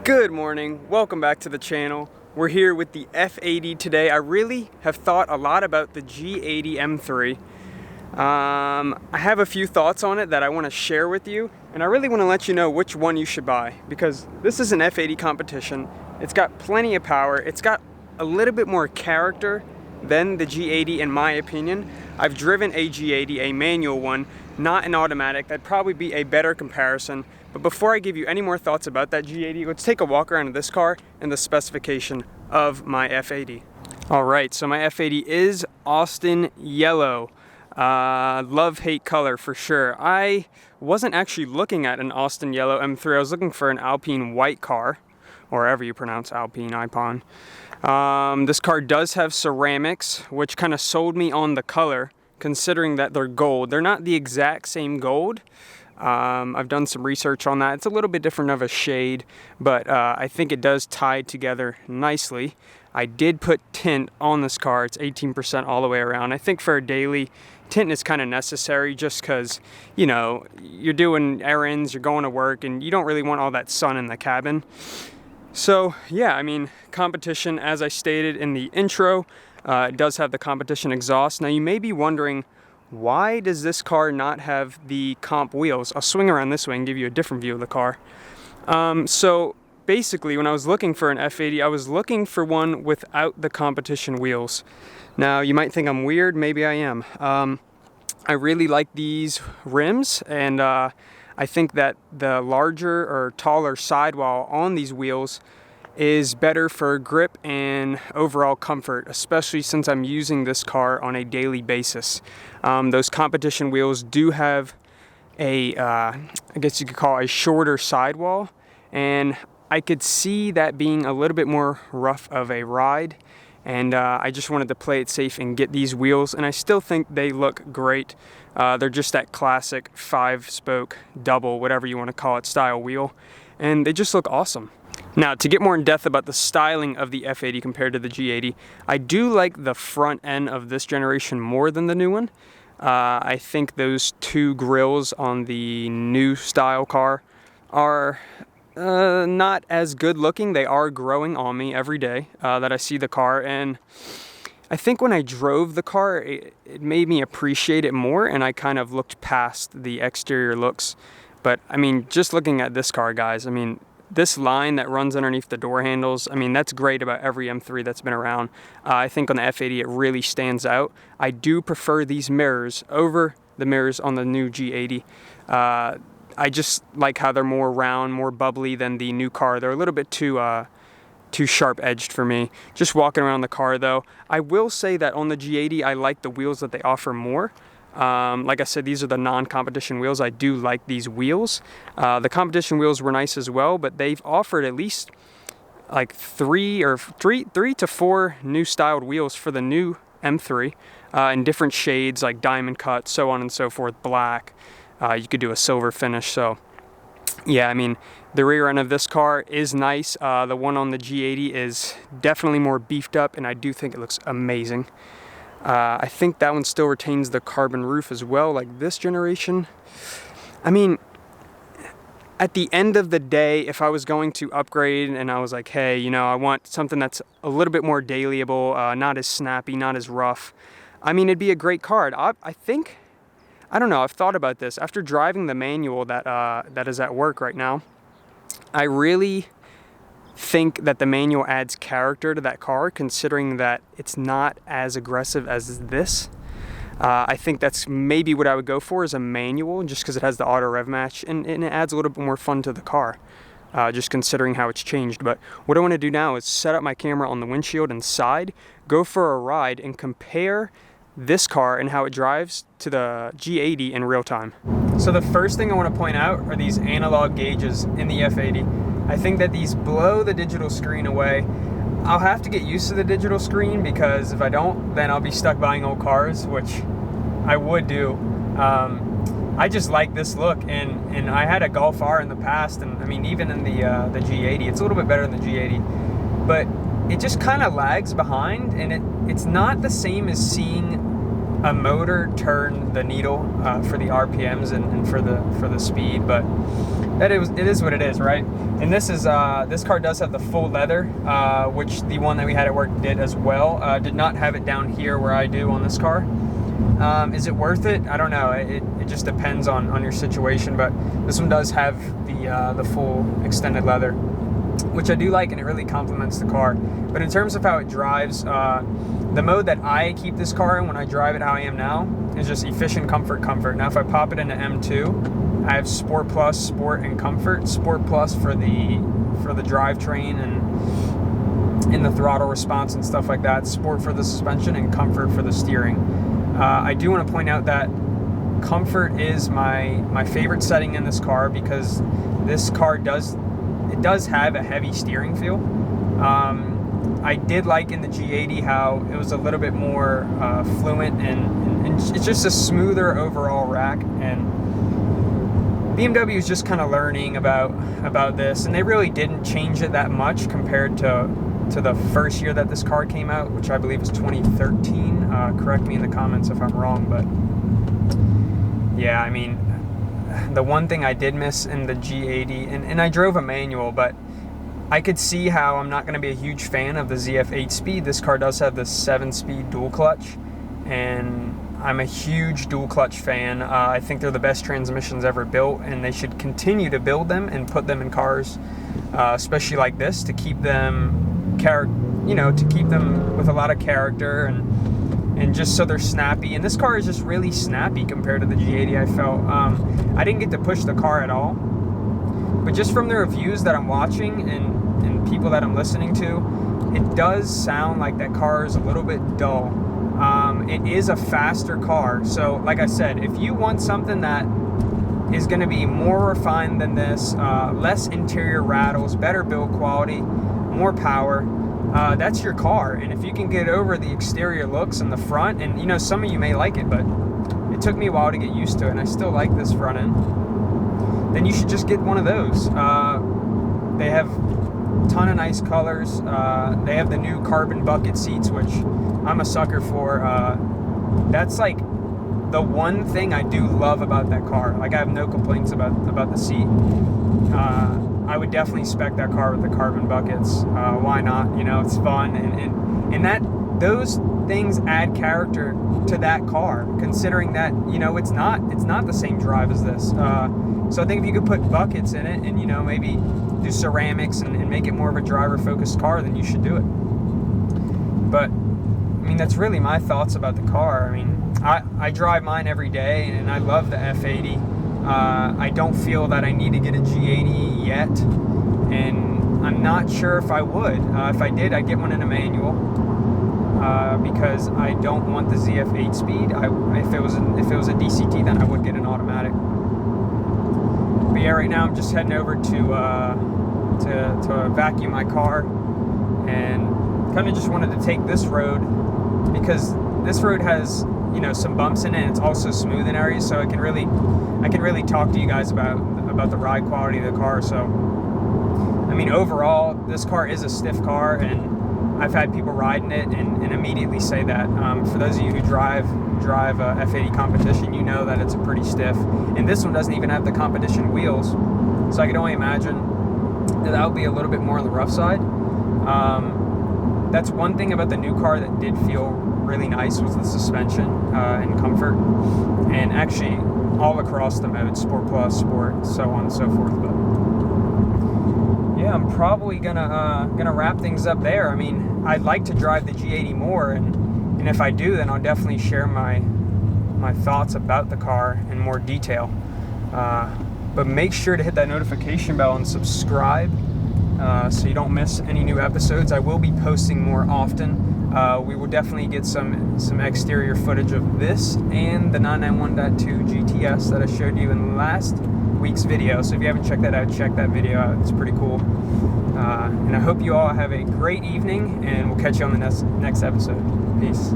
Good morning, welcome back to the channel. We're here with the F80 today. I really have thought a lot about the G80 M3. I have a few thoughts on it that I want to share with you, and I really want to let you know which one you should buy, because this is an F80 competition. It's got plenty of power, it's got a little bit more character than the G80 in my opinion. I've driven a G80, a manual one, not an automatic. That'd probably be a better comparison. But before I give you any more thoughts about that G80, let's take a walk around of this car and the specification of my F80. All right, so my F80 is Austin yellow. Love-hate color for sure. I wasn't actually looking at an Austin yellow M3. I was looking for an Alpine white car, or however you pronounce Alpine, Ipon. This car does have ceramics, which kind of sold me on the color, considering that they're gold. They're not the exact same gold. I've done some research on that. It's a little bit different of a shade, but I think it does tie together nicely. I did put tint on this car. It's 18% all the way around. I think for a daily, tint is kind of necessary just because, you know, you're doing errands, you're going to work, and you don't really want all that sun in the cabin. So yeah, I mean, competition, as I stated in the intro, it does have the competition exhaust. Now you may be wondering, why does this car not have the comp wheels? I'll swing around this way and give you a different view of the car. So basically, when I was looking for an F80, I was looking for one without the competition wheels. Now, you might think I'm weird, maybe I am. I really like these rims, and I think that the larger or taller sidewall on these wheels is better for grip and overall comfort, especially since I'm using this car on a daily basis. Those competition wheels do have a, I guess you could call it a shorter sidewall, and I could see that being a little bit more rough of a ride, and I just wanted to play it safe and get these wheels, and I still think they look great. They're just that classic 5-spoke double, whatever you want to call it, style wheel, and they just look awesome. Now, to get more in depth about the styling of the F80 compared to the G80, I do like the front end of this generation more than the new one. I think those two grills on the new style car are not as good looking. They are growing on me every day that I see the car, and I think when I drove the car, it made me appreciate it more, and I kind of looked past the exterior looks. But I mean, just looking at this car, guys, I mean, this line that runs underneath the door handles, I mean, that's great about every M3 that's been around. I think on the F80 it really stands out. I do prefer these mirrors over the mirrors on the new G80. I just like how they're more round, more bubbly than the new car. They're a little bit too sharp-edged for me. Just walking around the car though, I will say that on the G80 I like the wheels that they offer more. Like I said, these are the non-competition wheels. I do like these wheels. The competition wheels were nice as well, but they've offered at least like three to four new styled wheels for the new M3 in different shades, like diamond cut, so on and so forth, black. You could do a silver finish. So yeah, I mean, the rear end of this car is nice. The one on the G80 is definitely more beefed up, and I do think it looks amazing. I think that one still retains the carbon roof as well, like this generation. I mean, at the end of the day, if I was going to upgrade and I was like, hey, you know, I want something that's a little bit more dailyable, not as snappy, not as rough, I mean, it'd be a great car. I think, I don't know, I've thought about this. After driving the manual that is at work right now, I really think that the manual adds character to that car, considering that it's not as aggressive as this. I think that's maybe what I would go for, is a manual, just because it has the auto rev match, and it adds a little bit more fun to the car, just considering how it's changed. But what I want to do now is set up my camera on the windshield and side, go for a ride, and compare this car and how it drives to the G80 in real time. So the first thing I want to point out are these analog gauges in the F80. I think that these blow the digital screen away. I'll have to get used to the digital screen, because if I don't, then I'll be stuck buying old cars, which I would do. I just like this look, and I had a Golf R in the past, and I mean, even in the G80, it's a little bit better than the G80, but it just kind of lags behind, and it's not the same as seeing a motor turn the needle for the RPMs and for the speed, but it is what it is, right? And this car does have the full leather, which the one that we had at work did as well. Did not have it down here where I do on this car. Is it worth it? I don't know. It just depends on your situation, but this one does have the full extended leather, which I do like, and it really complements the car. But in terms of how it drives, the mode that I keep this car in when I drive it how I am now is just efficient, comfort. Now if I pop it into M2, I have Sport Plus, Sport, and Comfort. Sport Plus for the drivetrain and in the throttle response and stuff like that. Sport for the suspension, and Comfort for the steering. I do want to point out that Comfort is my favorite setting in this car, because this car does have a heavy steering feel. I did like in the G80 how it was a little bit more fluent, and it's just a smoother overall rack. And BMW is just kind of learning about this, and they really didn't change it that much compared to the first year that this car came out, which I believe was 2013. Correct me in the comments if I'm wrong, but yeah, I mean, the one thing I did miss in the G80, and I drove a manual, but I could see how I'm not going to be a huge fan of the ZF 8-speed. This car does have the 7-speed dual clutch, and I'm a huge dual clutch fan. I think they're the best transmissions ever built, and they should continue to build them and put them in cars, especially like this, to keep them to keep them with a lot of character, and just so they're snappy. And this car is just really snappy compared to the G80, I felt. I didn't get to push the car at all, but just from the reviews that I'm watching and people that I'm listening to, it does sound like that car is a little bit dull. It is a faster car, so like I said, if you want something that is going to be more refined than this, less interior rattles, better build quality, more power, that's your car. And if you can get over the exterior looks in the front, and you know, some of you may like it, but it took me a while to get used to it, and I still like this front end, then you should just get one of those. They have a ton of nice colors. They have the new carbon bucket seats, which I'm a sucker for. That's like the one thing I do love about that car. Like, I have no complaints about the seat. I would definitely spec that car with the carbon buckets. Why not? You know, it's fun, and that those things add character to that car, considering that, you know, it's not the same drive as this. So I think if you could put buckets in it, and, you know, maybe do ceramics and make it more of a driver-focused car, then you should do it. But I mean, that's really my thoughts about the car. I mean, I drive mine every day, and I love the F80. I don't feel that I need to get a G80 yet, and I'm not sure if I would. If I did, I'd get one in a manual, because I don't want the ZF 8-speed. If it was a DCT, then I would get an automatic. But yeah, right now I'm just heading over to vacuum my car, and kind of just wanted to take this road, because this road has, you know, some bumps in it, and it's also smooth in areas, so I can really talk to you guys about the ride quality of the car. So I mean, overall, this car is a stiff car, and I've had people riding it and immediately say that. For those of you who drive F80 competition, you know that it's a pretty stiff, and this one doesn't even have the competition wheels, so I can only imagine that would be a little bit more on the rough side. That's one thing about the new car that did feel really nice, was the suspension and comfort, and actually all across the modes, Sport Plus, Sport, so on and so forth. But yeah, I'm probably gonna wrap things up there. I mean, I'd like to drive the G80 more, and if I do, then I'll definitely share my thoughts about the car in more detail. But make sure to hit that notification bell and subscribe, so you don't miss any new episodes. I will be posting more often. We will definitely get some exterior footage of this and the 991.2 GTS that I showed you in last week's video. So if you haven't checked that out, check that video out. It's pretty cool. And I hope you all have a great evening, and we'll catch you on the next episode. Peace.